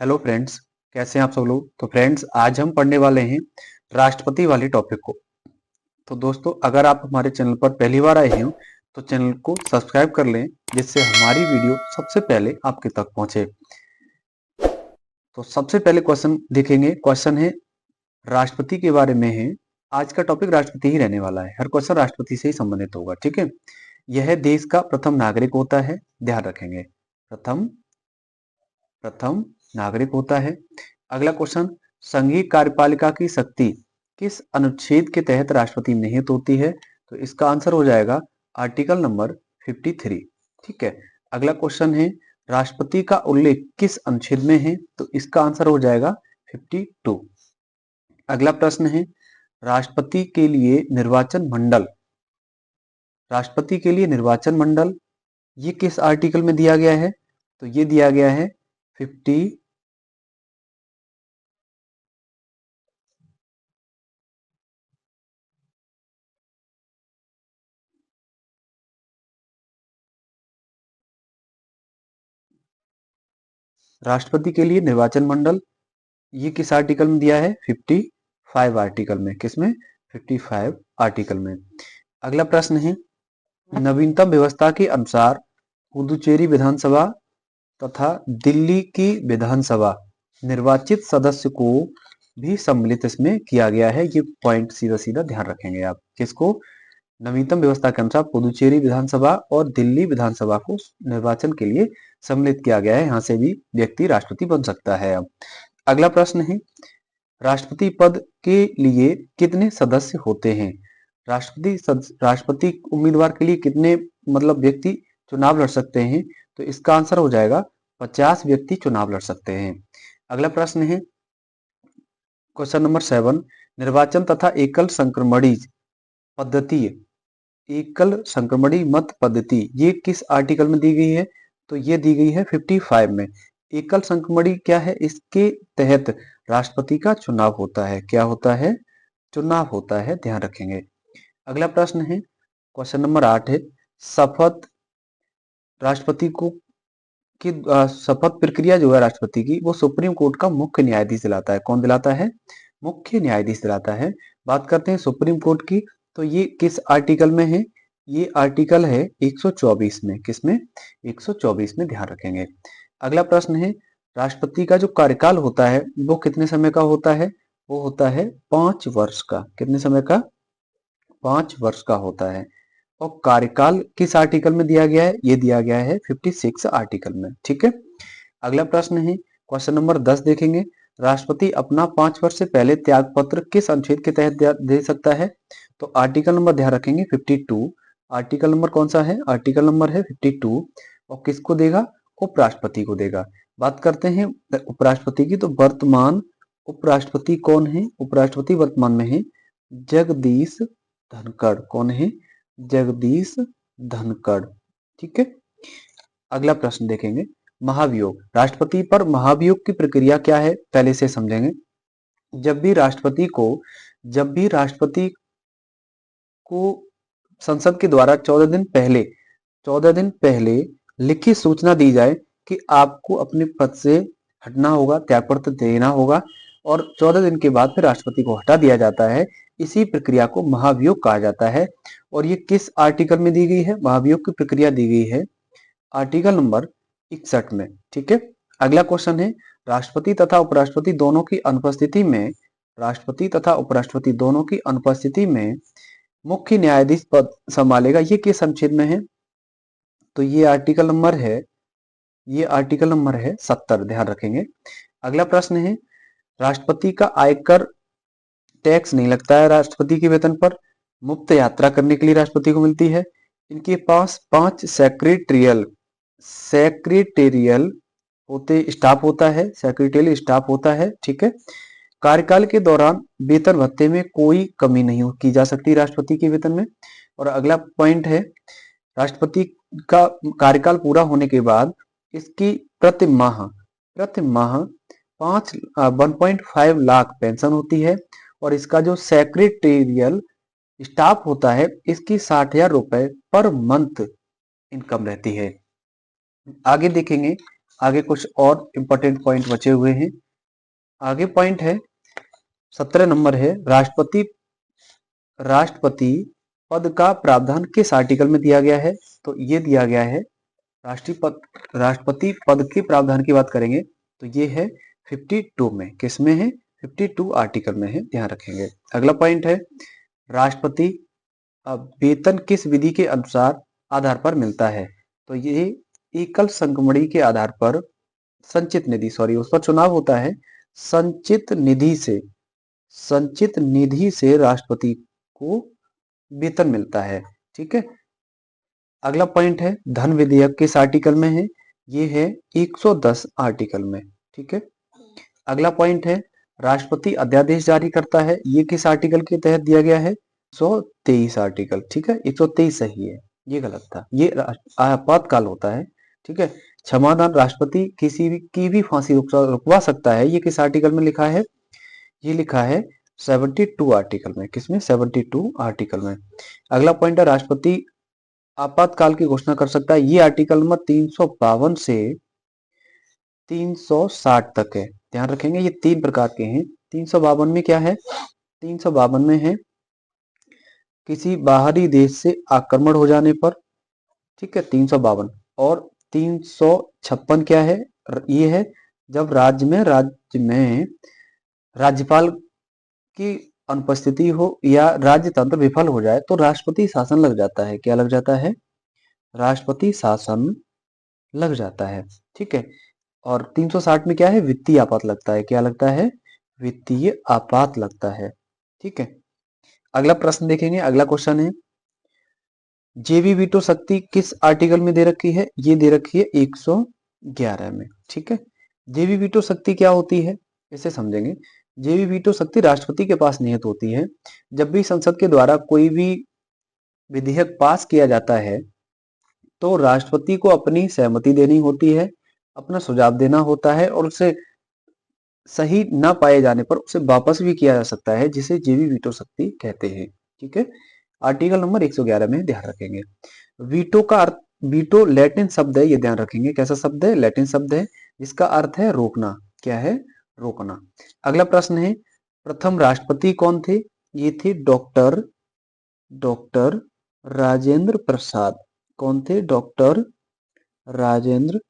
Hello friends, कैसे हैं आप सब लोग। तो फ्रेंड्स, आज हम पढ़ने वाले हैं राष्ट्रपति वाले टॉपिक को। तो दोस्तों, अगर आप हमारे चैनल पर पहली बार आए हैं तो चैनल को सब्सक्राइब कर लें, जिससे हमारी वीडियो सबसे पहले आपके तक पहुंचे। तो सबसे पहले क्वेश्चन देखेंगे। क्वेश्चन है राष्ट्रपति के बारे में है। आज का टॉपिक राष्ट्रपति ही रहने वाला है। हर क्वेश्चन राष्ट्रपति से ही संबंधित होगा, ठीक है। यह देश का प्रथम नागरिक होता है, ध्यान रखेंगे। प्रथम प्रथम नागरिक होता है। अगला क्वेश्चन, संघीय कार्यपालिका की शक्ति किस अनुच्छेद के तहत राष्ट्रपति निहित होती है। तो इसका आंसर हो जाएगा आर्टिकल नंबर 53, ठीक है। अगला क्वेश्चन है, राष्ट्रपति का उल्लेख किस अनुच्छेद में है। तो इसका आंसर हो जाएगा 52। अगला प्रश्न है, राष्ट्रपति के लिए निर्वाचन मंडल राष्ट्रपति के लिए निर्वाचन मंडल ये किस आर्टिकल में दिया गया है। तो ये दिया गया है 50 राष्ट्रपति के लिए निर्वाचन मंडल ये किस आर्टिकल में दिया है। 55 आर्टिकल में। किसमें? 55 आर्टिकल में। अगला प्रश्न है, नवीनतम व्यवस्था के अनुसार पुदुचेरी विधानसभा तथा दिल्ली की विधानसभा निर्वाचित सदस्य को भी सम्मिलित इसमें किया गया है। ये पॉइंट सीधा सीधा ध्यान रखेंगे आप। किसको? नवीनतम व्यवस्था के अनुसार पुदुचेरी विधानसभा और दिल्ली विधानसभा को निर्वाचन के लिए सम्मिलित किया गया है। यहाँ से भी व्यक्ति राष्ट्रपति बन सकता है। अब अगला प्रश्न है, राष्ट्रपति पद के लिए कितने सदस्य होते हैं। राष्ट्रपति उम्मीदवार के लिए कितने व्यक्ति चुनाव लड़ सकते हैं। तो इसका आंसर हो जाएगा 50 व्यक्ति चुनाव लड़ सकते हैं। अगला प्रश्न है क्वेश्चन नंबर 7, निर्वाचन तथा एकल संक्रमणी मत पद्धति ये किस आर्टिकल में दी गई है। तो ये दी गई है 55 में। एकल संक्रमणी क्या है? इसके तहत राष्ट्रपति का चुनाव होता है। क्या होता है? चुनाव होता है, ध्यान रखेंगे। अगला प्रश्न है क्वेश्चन नंबर 8 है, शपथ राष्ट्रपति को की शपथ प्रक्रिया जो है राष्ट्रपति की, वो सुप्रीम कोर्ट का मुख्य न्यायाधीश दिलाता है। कौन दिलाता है? मुख्य न्यायाधीश दिलाता है। बात करते हैं सुप्रीम कोर्ट की, तो ये किस आर्टिकल में है। ये आर्टिकल है 124 में। किसमें? 124 में, ध्यान रखेंगे। अगला प्रश्न है, राष्ट्रपति का जो कार्यकाल होता है वो कितने समय का होता है। वो होता है 5 वर्ष का। कितने समय का? 5 वर्ष का होता है। और कार्यकाल किस आर्टिकल में दिया गया है। ये दिया गया है 56 आर्टिकल में, ठीक है। अगला प्रश्न है क्वेश्चन नंबर 10 देखेंगे, राष्ट्रपति अपना 5 वर्ष से पहले त्याग पत्र किस अनुच्छेद के तहत दे सकता है। तो आर्टिकल नंबर ध्यान रखेंगे 52। आर्टिकल नंबर कौन सा है? आर्टिकल नंबर है 52। और किसको देगा? उपराष्ट्रपति को देगा। बात करते हैं उपराष्ट्रपति की, तो वर्तमान उपराष्ट्रपति कौन है? उपराष्ट्रपति वर्तमान में है जगदीश धनखड़। कौन है? जगदीश धनखड़, ठीक है। अगला प्रश्न देखेंगे, महाभियोग। राष्ट्रपति पर महाभियोग की प्रक्रिया क्या है, पहले से समझेंगे। जब भी राष्ट्रपति को संसद के द्वारा 14 दिन पहले लिखित सूचना दी जाए कि आपको अपने पद से हटना होगा, त्यागपत्र देना होगा, और 14 दिन के बाद फिर राष्ट्रपति को हटा दिया जाता है। इसी प्रक्रिया को महाभियोग कहा जाता है। और ये किस आर्टिकल में दी गई है? महाभियोग की प्रक्रिया दी गई है आर्टिकल नंबर 61 में, ठीक है। अगला क्वेश्चन है, राष्ट्रपति तथा उपराष्ट्रपति दोनों की अनुपस्थिति में मुख्य न्यायाधीश पद संभालेगा। ये किस अनुच्छेद में है? तो ये आर्टिकल नंबर है 70, ध्यान रखेंगे। अगला प्रश्न है, राष्ट्रपति का आयकर टैक्स नहीं लगता है राष्ट्रपति के वेतन पर। मुफ्त यात्रा करने के लिए राष्ट्रपति को मिलती है। इनके पास 5 सेक्रेटेरियल स्टाफ होता है, ठीक है। कार्यकाल के दौरान वेतन भत्ते में कोई कमी नहीं की जा सकती राष्ट्रपति के वेतन में। और अगला पॉइंट है, राष्ट्रपति का कार्यकाल पूरा होने के बाद इसकी प्रति माह 1.5 लाख पेंशन होती है। और इसका जो सेक्रेटेरियल स्टाफ होता है इसकी 60,000 रुपए पर मंथ इनकम रहती है। आगे देखेंगे आगे कुछ और इंपॉर्टेंट पॉइंट बचे हुए हैं। आगे पॉइंट है 17 नंबर है, राष्ट्रपति पद का प्रावधान किस आर्टिकल में दिया गया है? तो ये दिया गया है राष्ट्रपति पद के प्रावधान की बात करेंगे तो ये है 52 में। किस में है? 52 आर्टिकल में है, ध्यान रखेंगे। अगला पॉइंट है राष्ट्रपति वेतन किस विधि के अनुसार आधार पर मिलता है? तो ये एकल संगमणि के आधार पर संचित निधि, सॉरी उस पर चुनाव होता है, संचित निधि से राष्ट्रपति को वेतन मिलता है। ठीक है। अगला पॉइंट है धन विधेयक किस आर्टिकल में है? ये है 110 आर्टिकल में। ठीक है। अगला पॉइंट है राष्ट्रपति अध्यादेश जारी करता है, ये किस आर्टिकल के तहत दिया गया है? 123 आर्टिकल। ठीक है, 123 सही है, ये गलत था, ये आपातकाल होता है। ठीक है। क्षमादान राष्ट्रपति किसी की भी फांसी रुकवा सकता है, ये किस आर्टिकल में लिखा है? ये लिखा है 72 आर्टिकल में। किसमें? 72 आर्टिकल में। अगला पॉइंट है राष्ट्रपति आपातकाल की घोषणा कर सकता है, ये आर्टिकल नंबर 352 से 360 तक है। ध्यान रखेंगे ये 3 प्रकार के हैं। 352 में क्या है? 352 में है किसी बाहरी देश से आक्रमण हो जाने पर। ठीक है, 352। और 356 क्या है? ये है जब राज्य में राज्यपाल की अनुपस्थिति हो या राज्य तंत्र विफल हो जाए तो राष्ट्रपति शासन लग जाता है। क्या लग जाता है? राष्ट्रपति शासन लग जाता है। ठीक है। और 360 में क्या है? वित्तीय आपात लगता है। क्या लगता है? वित्तीय आपात लगता है। ठीक है। अगला प्रश्न देखेंगे। अगला क्वेश्चन है जेबी वीटो शक्ति किस आर्टिकल में दे रखी है? ये दे रखी है 111 में। ठीक है। जेबी वीटो शक्ति क्या होती है इसे समझेंगे। जेबी वीटो शक्ति राष्ट्रपति के पास निहित होती है। जब भी संसद के द्वारा कोई भी विधेयक पास किया जाता है तो राष्ट्रपति को अपनी सहमति देनी होती है, अपना सुझाव देना होता है और उसे सही ना पाए जाने पर उसे वापस भी किया जा सकता है, जिसे जेबी वीटो शक्ति कहते हैं। ठीक है। आर्टिकल नंबर 111 में ध्यान रखेंगे। वीटो का अर्थ, वीटो लैटिन शब्द है, ये ध्यान रखेंगे। कैसा शब्द है? लैटिन शब्द है जिसका अर्थ है रोकना। क्या है? रोकना। अगला प्रश्न है प्रथम राष्ट्रपति कौन थे? ये थे डॉक्टर राजेंद्र प्रसाद। कौन थे? डॉक्टर राजेंद्र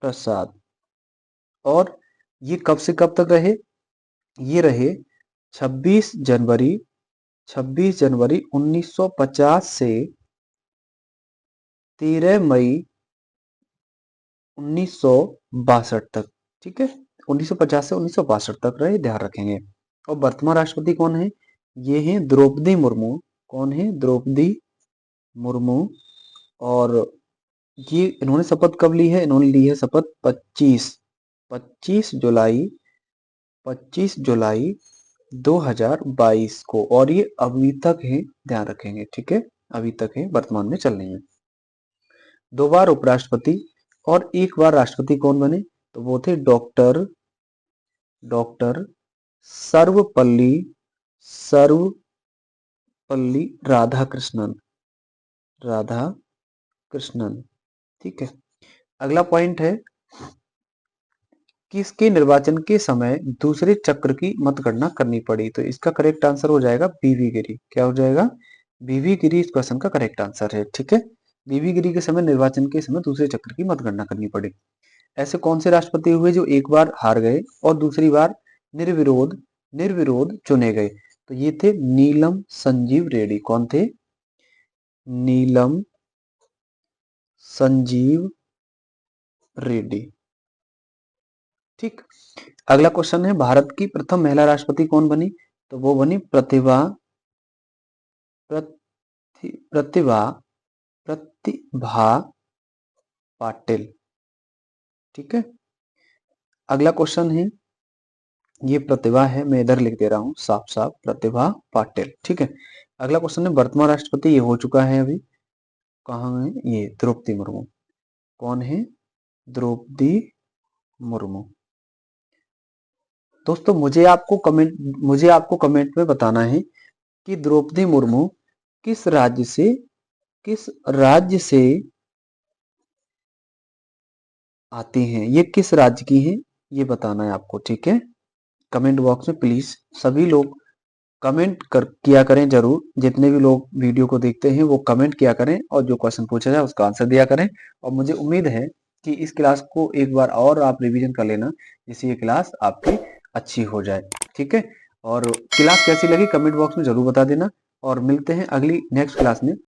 प्रसाद। और ये कब से कब तक रहे? ये रहे 26 जनवरी 1950 से 13 मई 1962 तक। ठीक है। 1950 से 1962 तक रहे, ध्यान रखेंगे। और वर्तमान राष्ट्रपति कौन है? ये हैं द्रौपदी मुर्मू। कौन है? द्रौपदी मुर्मू। और ये इन्होंने शपथ कब ली है? इन्होंने ली है शपथ 25 जुलाई 2022 को। और ये अभी तक है, ध्यान रखेंगे। ठीक है, अभी तक है, वर्तमान में चल रही है। 2 बार उपराष्ट्रपति और 1 बार राष्ट्रपति कौन बने? तो वो थे डॉक्टर सर्वपल्ली राधाकृष्णन। ठीक है। अगला पॉइंट है किसके निर्वाचन के समय दूसरे चक्र की मतगणना करनी पड़ी? तो इसका करेक्ट आंसर हो जाएगा बीवी गिरी। क्या हो जाएगा? बीवी गिरी इस क्वेश्चन का करेक्ट आंसर है। ठीक है। बीवी गिरी के समय निर्वाचन के समय दूसरे चक्र की मतगणना करनी पड़ी। ऐसे कौन से राष्ट्रपति हुए जो एक बार हार गए और दूसरी बार निर्विरोध चुने गए? तो ये थे नीलम संजीव रेड्डी। कौन थे? नीलम संजीव रेड्डी। ठीक। अगला क्वेश्चन है भारत की प्रथम महिला राष्ट्रपति कौन बनी? तो वो बनी प्रतिभा पाटिल। ठीक है। अगला क्वेश्चन है, ये प्रतिभा है, मैं इधर लिख दे रहा हूं साफ साफ, प्रतिभा पाटिल। ठीक है। अगला क्वेश्चन है वर्तमान राष्ट्रपति ये हो चुका है अभी, कहाँ है? ये द्रौपदी मुर्मू। कौन है? द्रौपदी मुर्मू। दोस्तों मुझे आपको कमेंट में बताना है कि द्रौपदी मुर्मू किस राज्य से आती हैं ये किस राज्य की हैं, ये बताना है आपको, ठीक है। कमेंट बॉक्स में प्लीज सभी लोग कमेंट कर किया करें जरूर, जितने भी लोग वीडियो को देखते हैं वो कमेंट किया करें और जो क्वेश्चन पूछा जाए उसका आंसर दिया करें। और मुझे उम्मीद है कि इस क्लास को एक बार और आप रिवीजन कर लेना, जिससे ये क्लास आपकी अच्छी हो जाए, ठीक है। और क्लास कैसी लगी कमेंट बॉक्स में जरूर बता देना, और मिलते हैं अगली नेक्स्ट क्लास में।